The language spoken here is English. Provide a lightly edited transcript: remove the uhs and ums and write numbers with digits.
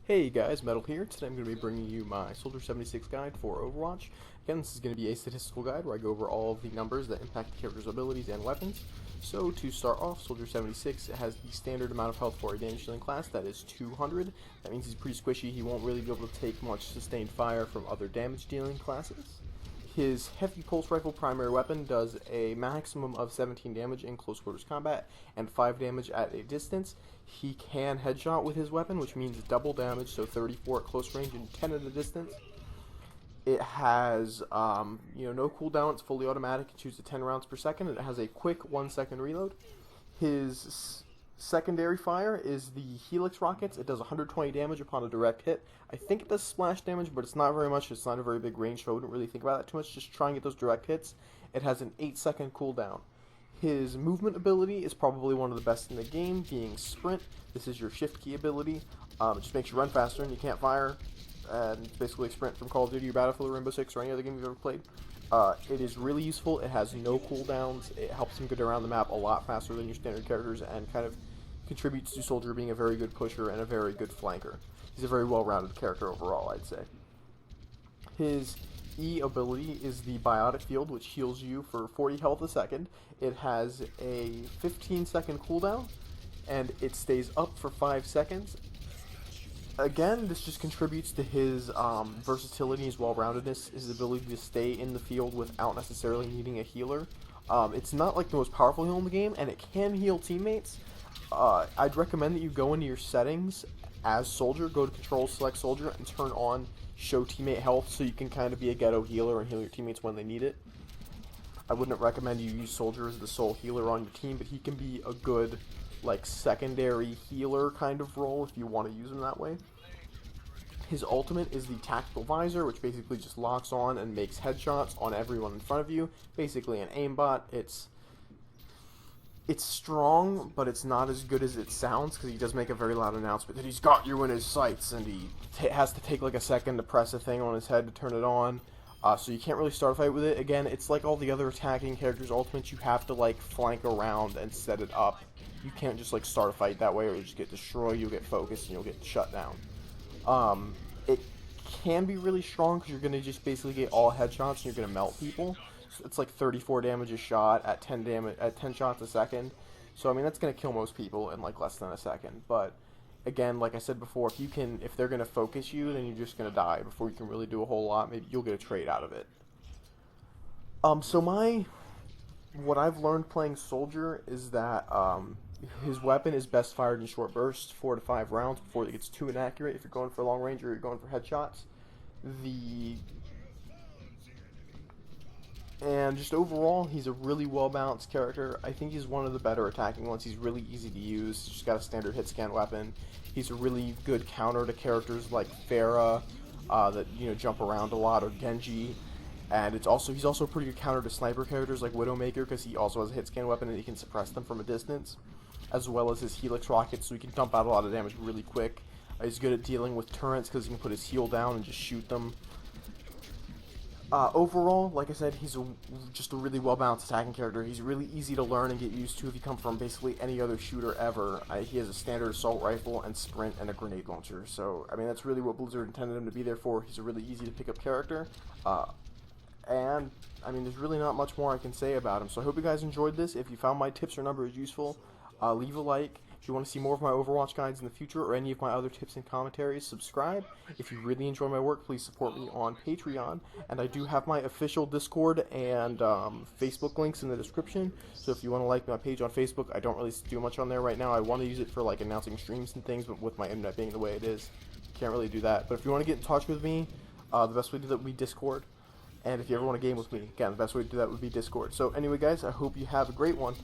Hey guys, Metal here. Today I'm going to be bringing you my Soldier 76 guide for Overwatch. Again, this is going to be a statistical guide where I go over all of the numbers that impact the character's abilities and weapons. So to start off, Soldier 76 has the standard amount of health for a damage dealing class, that is 200. That means he's pretty squishy, he won't really be able to take much sustained fire from other damage dealing classes. His heavy pulse rifle primary weapon does a maximum of 17 damage in close quarters combat and 5 damage at a distance. He can headshot with his weapon, which means double damage, so 34 at close range and 10 at a distance. It has no cooldown, it's fully automatic, it shoots at 10 rounds per second, and it has a quick 1-second reload. His secondary fire is the Helix rockets. It does 120 damage upon a direct hit. I think it does splash damage, but it's not very much. It's not a very big range, so I wouldn't really think about that too much. Just try and get those direct hits. It has an 8-second cooldown. His movement ability is probably one of the best in the game, being Sprint. This is your shift key ability. It just makes you run faster and you can't fire. And it's basically Sprint from Call of Duty or Battlefield or Rainbow Six or any other game you've ever played. It is really useful. It has no cooldowns. It helps him get around the map a lot faster than your standard characters and kind of contributes to Soldier being a very good pusher and a very good flanker. He's a very well-rounded character overall, I'd say. His E ability is the Biotic Field, which heals you for 40 health a second. It has a 15-second cooldown, and it stays up for 5 seconds. Again, this just contributes to his versatility, his well-roundedness, his ability to stay in the field without necessarily needing a healer. It's not like the most powerful heal in the game, and it can heal teammates. I'd recommend that you go into your settings as Soldier, go to Control, select Soldier, and turn on Show Teammate Health so you can kind of be a ghetto healer and heal your teammates when they need it. I wouldn't recommend you use Soldier as the sole healer on your team, but he can be a good, like, secondary healer kind of role if you want to use him that way. His ultimate is the Tactical Visor, which basically just locks on and makes headshots on everyone in front of you. Basically an aimbot. It's strong, but it's not as good as it sounds, because he does make a very loud announcement that he's got you in his sights, and he has to take like a second to press a thing on his head to turn it on. So you can't really start a fight with it. Again, it's like all the other attacking characters' ultimates. You have to like flank around and set it up. You can't just like start a fight that way, or you just get destroyed, you'll get focused, and you'll get shut down. It can be really strong, because you're going to just basically get all headshots, and you're going to melt people. It's like 34 damage a shot at 10 shots a second. So I mean that's gonna kill most people in like less than a second. But again, like I said before, if they're gonna focus you, then you're just gonna die before you can really do a whole lot. Maybe you'll get a trade out of it. What I've learned playing Soldier is that his weapon is best fired in short bursts, 4 to 5 rounds before it gets too inaccurate. If you're going for long range or you're going for headshots, and just overall, he's a really well-balanced character. I think he's one of the better attacking ones. He's really easy to use. He's just got a standard hit scan weapon. He's a really good counter to characters like Pharah that jump around a lot, or Genji. And he's also a pretty good counter to sniper characters like Widowmaker, because he also has a hit scan weapon and he can suppress them from a distance, as well as his Helix rockets, so he can dump out a lot of damage really quick. He's good at dealing with turrets because he can put his heal down and just shoot them. Overall, like I said, he's just a really well-balanced attacking character. He's really easy to learn and get used to if you come from basically any other shooter ever. He has a standard assault rifle and sprint and a grenade launcher. So, I mean, that's really what Blizzard intended him to be there for. He's a really easy to pick up character. And, I mean, there's really not much more I can say about him. So I hope you guys enjoyed this. If you found my tips or numbers useful, leave a like. If you want to see more of my Overwatch guides in the future or any of my other tips and commentaries, subscribe. If you really enjoy my work, please support me on Patreon. And I do have my official Discord and Facebook links in the description. So if you want to like my page on Facebook, I don't really do much on there right now. I want to use it for like announcing streams and things, but with my internet being the way it is, can't really do that. But if you want to get in touch with me, the best way to do that would be Discord. And if you ever want to game with me, again, the best way to do that would be Discord. So anyway, guys, I hope you have a great one.